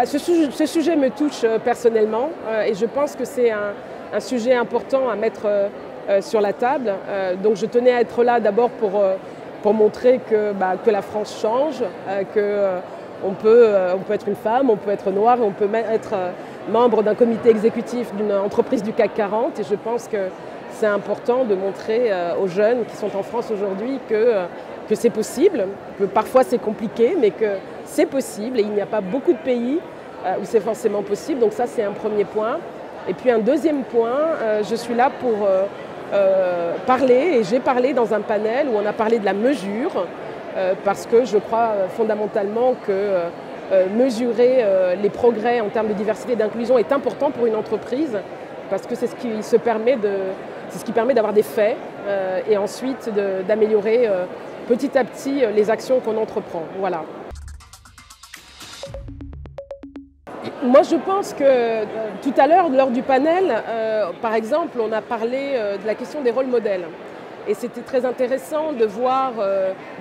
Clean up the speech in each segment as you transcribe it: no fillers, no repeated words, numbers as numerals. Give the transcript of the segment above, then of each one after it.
Ce sujet me touche personnellement et je pense que c'est un sujet important à mettre sur la table. Donc je tenais à être là d'abord pour montrer que la France change, qu'on peut être une femme, on peut être noir, on peut être membre d'un comité exécutif d'une entreprise du CAC 40. Et je pense que c'est important de montrer aux jeunes qui sont en France aujourd'hui que c'est possible, que parfois c'est compliqué, mais que c'est possible et il n'y a pas beaucoup de pays où c'est forcément possible. Donc ça, c'est un premier point. Et puis un deuxième point, je suis là pour parler, et j'ai parlé dans un panel où on a parlé de la mesure, parce que je crois fondamentalement que mesurer les progrès en termes de diversité et d'inclusion est important pour une entreprise, parce que c'est ce qui permet d'avoir des faits et ensuite d'améliorer petit à petit les actions qu'on entreprend. Voilà. Moi, je pense que tout à l'heure, lors du panel, par exemple, on a parlé de la question des rôles modèles. Et c'était très intéressant de voir,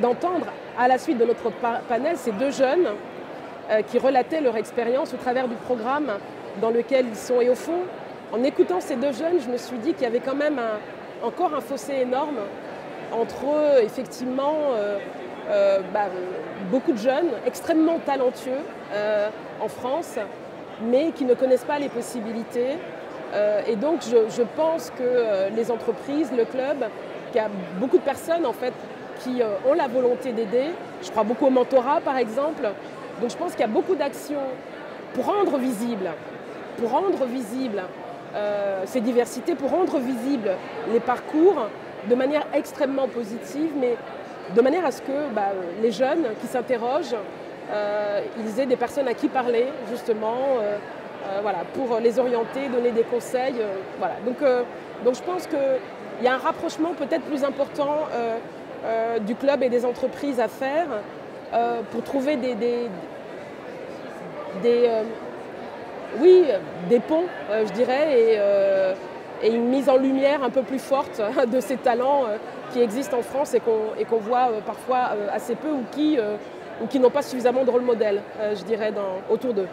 d'entendre à la suite de notre panel ces deux jeunes qui relataient leur expérience au travers du programme dans lequel ils sont. Et au fond, en écoutant ces deux jeunes, je me suis dit qu'il y avait quand même encore un fossé énorme entre effectivement beaucoup de jeunes extrêmement talentueux en France, mais qui ne connaissent pas les possibilités. Et donc je pense que les entreprises, le club, qu'il y a beaucoup de personnes en fait qui ont la volonté d'aider. Je crois beaucoup au mentorat par exemple. Donc je pense qu'il y a beaucoup d'actions pour rendre visible ces diversités, pour rendre visibles les parcours de manière extrêmement positive, mais de manière à ce que les jeunes qui s'interrogent, ils aient des personnes à qui parler justement, pour les orienter, donner des conseils. Donc je pense qu'il y a un rapprochement peut-être plus important du club et des entreprises à faire pour trouver des ponts, je dirais, et une mise en lumière un peu plus forte de ces talents qui existent en France et qu'on voit parfois assez peu ou qui n'ont pas suffisamment de rôle modèle, je dirais, autour d'eux.